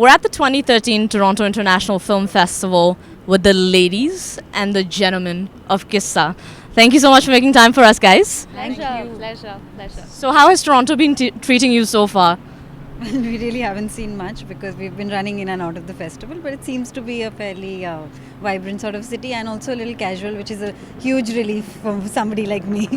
We're at the 2013 Toronto International Film Festival with the ladies and the gentlemen of Qissa. Thank you so much for making time for us, guys. Pleasure. So how has Toronto been treating you so far? We really haven't seen much because we've been running in and out of the festival, but it seems to be a fairly vibrant sort of city and also a little casual, which is a huge relief for somebody like me.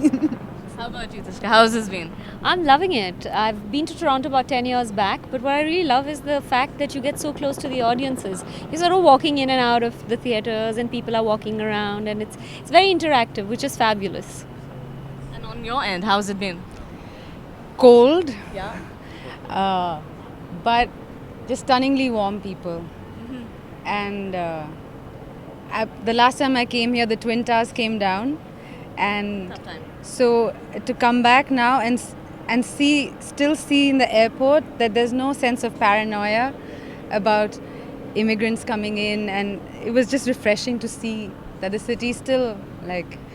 How about you, Tisca? How has this been? I'm loving it. I've been to Toronto about 10 years back, but what I really love is the fact that you get so close to the audiences. You're sort of walking in and out of the theatres and people are walking around and it's very interactive, which is fabulous. And on your end, how's it been? Cold, Yeah. but just stunningly warm people. And the last time I came here, the Twin Towers came down, and Tough time. so to come back now and still see in the airport that there's no sense of paranoia about immigrants coming in, and it was just refreshing to see that the city still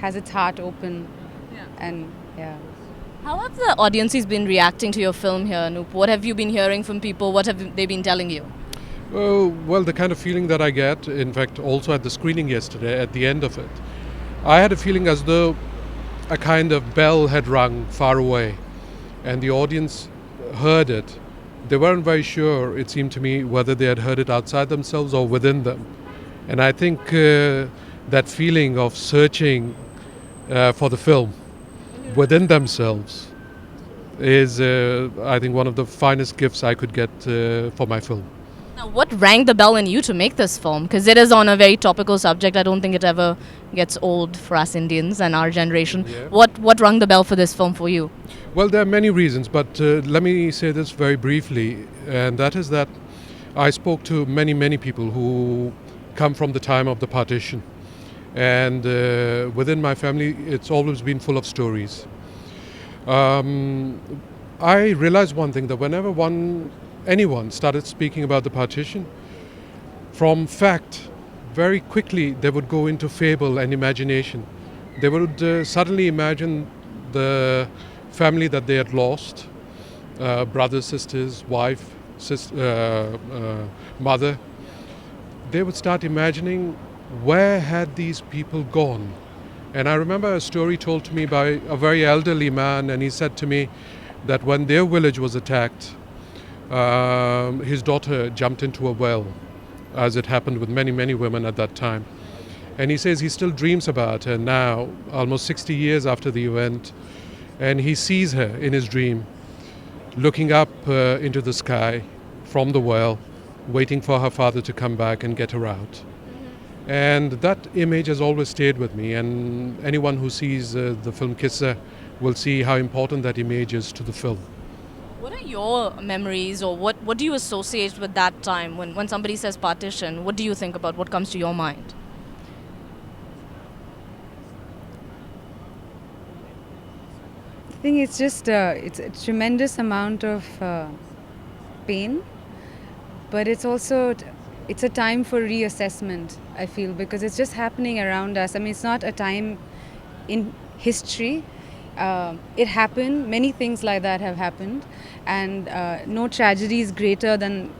has its heart open. Yeah. And yeah. How have the audiences been reacting to your film here, Anoop? What have you been hearing from people? What have they been telling you? Well, the kind of feeling that I get, in fact, also at the screening yesterday, at the end of it, I had a feeling as though a kind of bell had rung far away and the audience heard it. They weren't very sure, it seemed to me, whether they had heard it outside themselves or within them. And I think that feeling of searching for the film within themselves is, I think, one of the finest gifts I could get for my film. Now, what rang the bell in you to make this film? Because it is on a very topical subject. I don't think it ever gets old for us Indians and our generation. Yeah. What rung the bell for this film for you? Well, there are many reasons, but let me say this very briefly, and that is that I spoke to many people who come from the time of the partition. And within my family, it's always been full of stories. I realized one thing, that whenever anyone started speaking about the partition, from fact, very quickly they would go into fable and imagination. They would suddenly imagine the family that they had lost, brothers, sisters, wife, mother. They would start imagining, where had these people gone? And I remember a story told to me by a very elderly man, and he said to me that when their village was attacked, his daughter jumped into a well, as it happened with many women at that time. And he says he still dreams about her now, almost 60 years after the event, and he sees her in his dream, looking up into the sky from the well, waiting for her father to come back and get her out. And that image has always stayed with me, and anyone who sees the film Qissa will see how important that image is to the film. What are your memories, or what do you associate with that time? When somebody says partition, what do you think about? What comes to your mind? I think it's just it's a tremendous amount of pain, but it's also it's a time for reassessment, I feel, because it's just happening around us. I mean, it's not a time in history. It happened. Many things like that have happened, and no tragedy is greater than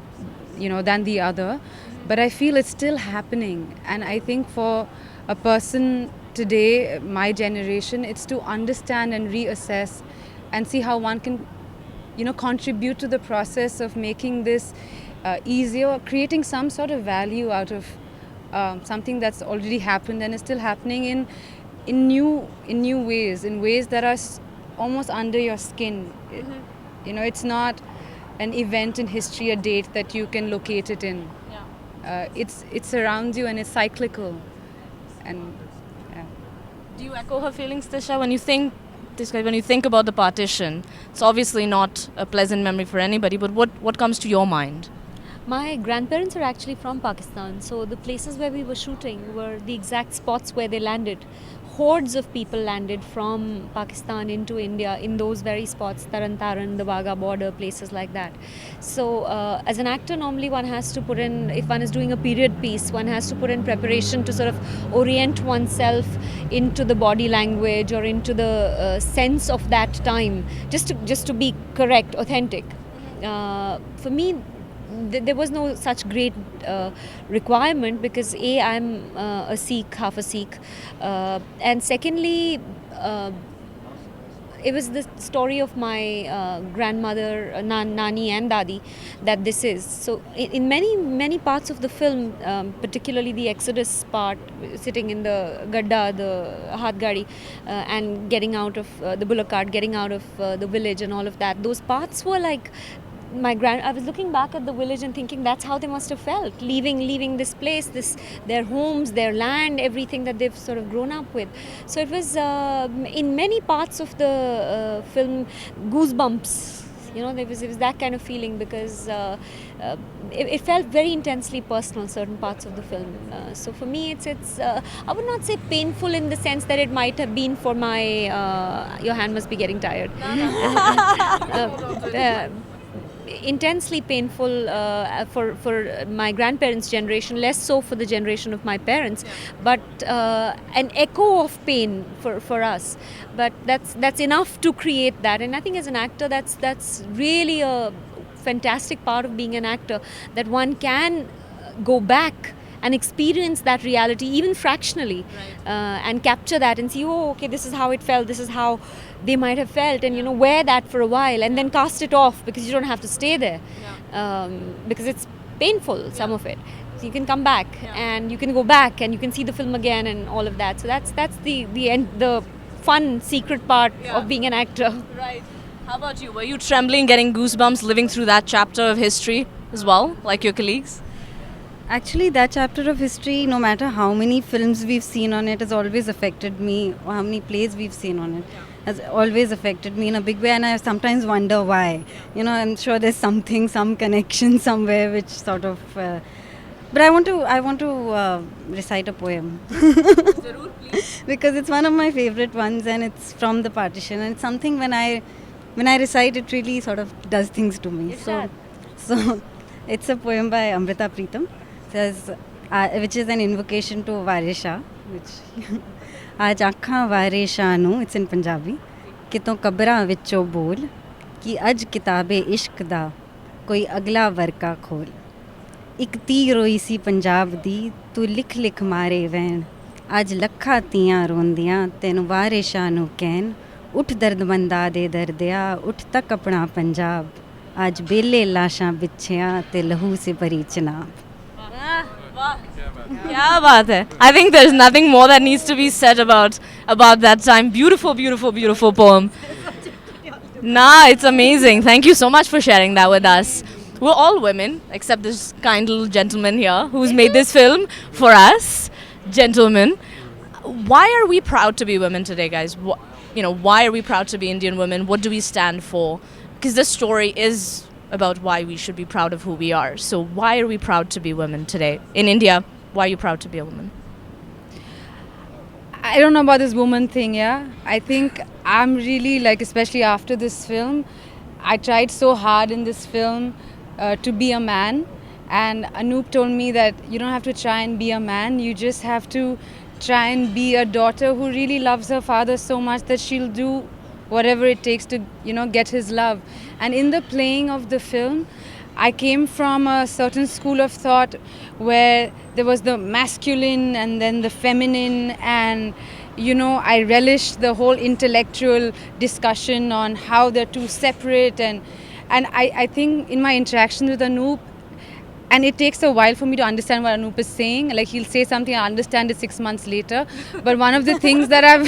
the other. But I feel it's still happening, and I think for a person today, my generation, it's to understand and reassess, and see how one can, contribute to the process of making this easier, creating some sort of value out of something that's already happened and is still happening in new ways, in ways that are almost under your skin. It's not an event in history, a date that you can locate it in. Yeah. It surrounds you, and it's cyclical. And yeah. Do you echo her feelings, Tisha? When you think about the partition, it's obviously not a pleasant memory for anybody, but what comes to your mind? My grandparents are actually from Pakistan, so the places where we were shooting were the exact spots where they landed. Hordes of people landed from Pakistan into India in those very spots, Taran, the Wagah border, places like that. So as an actor, normally one has to put in, if one is doing a period piece, one has to put in preparation to sort of orient oneself into the body language or into the sense of that time, just to be correct, authentic. For me, there was no such great requirement, because I'm a Sikh, half a Sikh, and secondly, it was the story of my grandmother, Nani and Dadi, that this is. So in many parts of the film, particularly the Exodus part, sitting in the gadda, the hath gadi, and getting out of the bullock cart, getting out of the village and all of that, those parts were like I was looking back at the village and thinking that's how they must have felt, leaving this place, their homes, their land, everything that they've sort of grown up with. So it was in many parts of the film goosebumps. It was that kind of feeling, because it felt very intensely personal, certain parts of the film. So for me, it's I would not say painful in the sense that it might have been for my your hand must be getting tired. Intensely painful for my grandparents' generation, less so for the generation of my parents, but an echo of pain for us. But that's enough to create that, and I think as an actor, that's really a fantastic part of being an actor, that one can go back and experience that reality, even fractionally, and capture that and see, oh, okay, this is how it felt, this is how they might have felt, and wear that for a while and then cast it off, because you don't have to stay there, because it's painful, some of it. So you can come back and you can go back and you can see the film again and all of that. So that's the end, the fun secret part of being an actor. Right. How about you? Were you trembling, getting goosebumps, living through that chapter of history as well, like your colleagues? Actually, that chapter of history, no matter how many films we've seen on it, has always affected me, or how many plays we've seen on it, has always affected me in a big way, and I sometimes wonder why. I'm sure there's some connection somewhere which sort of... but I want to recite a poem. Because it's one of my favorite ones, and it's from the partition, and it's something when I recite, it really sort of does things to me. So it's a poem by Amrita Pritam. Says, which is an invocation to Varesha, which आज आँखां वारेशा नू, it's in Punjabi, कि तो कब्रां विचों बोल, कि अज किताबे इश्क दा कोई अगला वर्का खोल, एक ती रोई सी पंजाब दी तू लिख लिख मारे वैन, आज लखा तियां रोंदियां तैनू वारेशा नू कहन, उठ दर्द मंदा दे दर्दिया उठ तक अपना पंजाब, आज बेले लाशां बिछियां ते लहू से भरी Chenab. Kya baat hai. I think there's nothing more that needs to be said about that time. Beautiful, beautiful, beautiful poem. Nah, it's amazing. Thank you so much for sharing that with us. We're all women, except this kind little gentleman here who's made this film for us. Gentlemen, why are we proud to be women today, guys? Why are we proud to be Indian women? What do we stand for? Because this story is about why we should be proud of who we are. So why are we proud to be women today? In India, why are you proud to be a woman? I don't know about this woman thing, I think I'm really, especially after this film, I tried so hard in this film to be a man. And Anoop told me that you don't have to try and be a man, you just have to try and be a daughter who really loves her father so much that she'll do whatever it takes to, get his love. And in the playing of the film, I came from a certain school of thought where there was the masculine and then the feminine, and I relished the whole intellectual discussion on how they're two separate, and I think in my interactions with Anoop, and it takes a while for me to understand what Anoop is saying. Like, he'll say something, I understand it 6 months later. But one of the things that I've...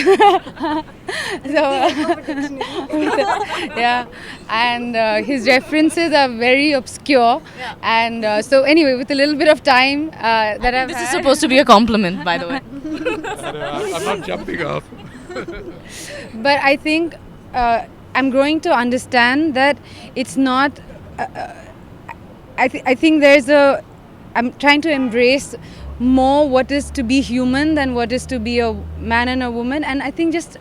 and his references are very obscure. Yeah. And so anyway, with a little bit of time that I've This is supposed to be a compliment, by the way. I'm not jumping off. But I think I'm growing to understand that it's not... I think I'm trying to embrace more what is to be human than what is to be a man and a woman. And I think just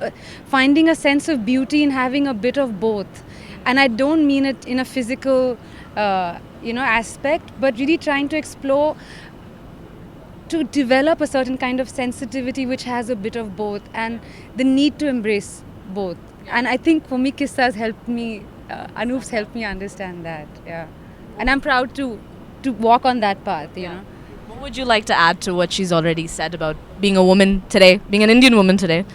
finding a sense of beauty in having a bit of both. And I don't mean it in a physical, aspect, but really trying to explore, to develop a certain kind of sensitivity which has a bit of both, and the need to embrace both. And I think for me, Qissa has helped me, Anoop's helped me understand that, And I'm proud to to walk on that path, you know. What would you like to add to what she's already said about being a woman today, being an Indian woman today?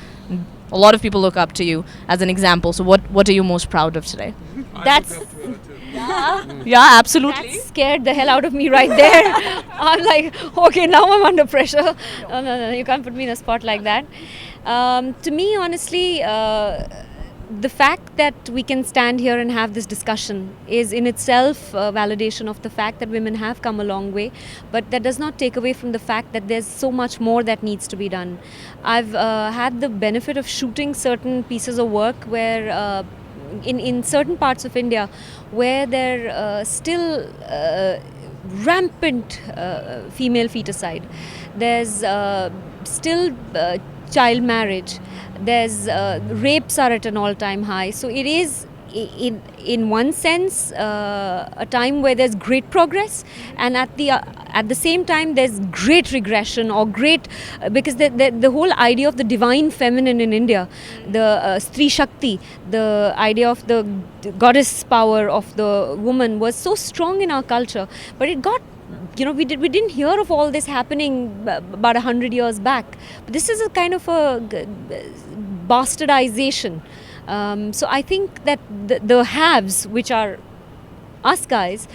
A lot of people look up to you as an example. So what are you most proud of today? That's Yeah, absolutely. That scared the hell out of me right there. I'm like, okay, now I'm under pressure. No, you can't put me in a spot like that. To me, honestly, the fact that we can stand here and have this discussion is in itself a validation of the fact that women have come a long way, but that does not take away from the fact that there's so much more that needs to be done. I've had the benefit of shooting certain pieces of work where in certain parts of India where there still rampant female feticide. There's still child marriage. There's rapes are at an all-time high. So it is in one sense a time where there's great progress, and at the same time there's great regression or great because the whole idea of the divine feminine in India, the Stri Shakti, the idea of the goddess power of the woman was so strong in our culture, but it got, you know, we didn't hear of all this happening about 100 years back. But this is a kind of a bastardization. So I think that the haves, which are us guys,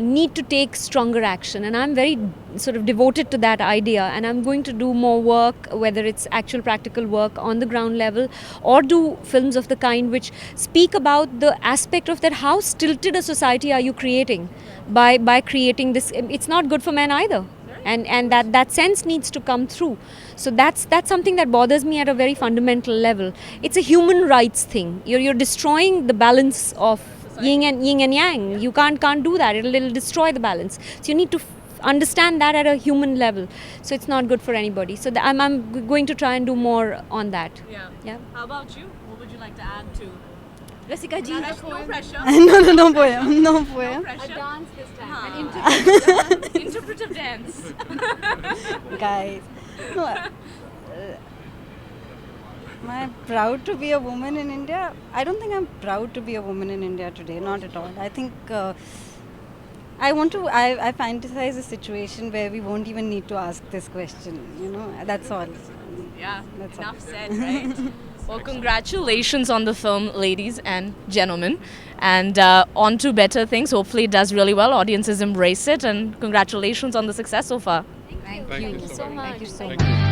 need to take stronger action, and I'm very sort of devoted to that idea, and I'm going to do more work, whether it's actual practical work on the ground level or do films of the kind which speak about the aspect of that, how stilted a society are you creating by creating this. It's not good for men either, and that sense needs to come through. So that's something that bothers me at a very fundamental level. It's a human rights thing. You're destroying the balance of yin and yang. You can't do that. It'll destroy the balance. So you need to understand that at a human level. So it's not good for anybody. So I'm going to try and do more on that. Yeah. How about you? What would you like to add to? Rasika ji, No pressure. No poem. No poem. Pressure. dance this time. Interpretive dance. Guys. No, am I proud to be a woman in India? I don't think I'm proud to be a woman in India today. Not at all. I think I fantasize a situation where we won't even need to ask this question. You know, that's all. Yeah, That's enough all. said, right? Well, congratulations on the film, ladies and gentlemen. And on to better things. Hopefully it does really well. Audiences embrace it. And congratulations on the success so far. Thank Thank you. you so so much. much. Thank you so Thank much. you.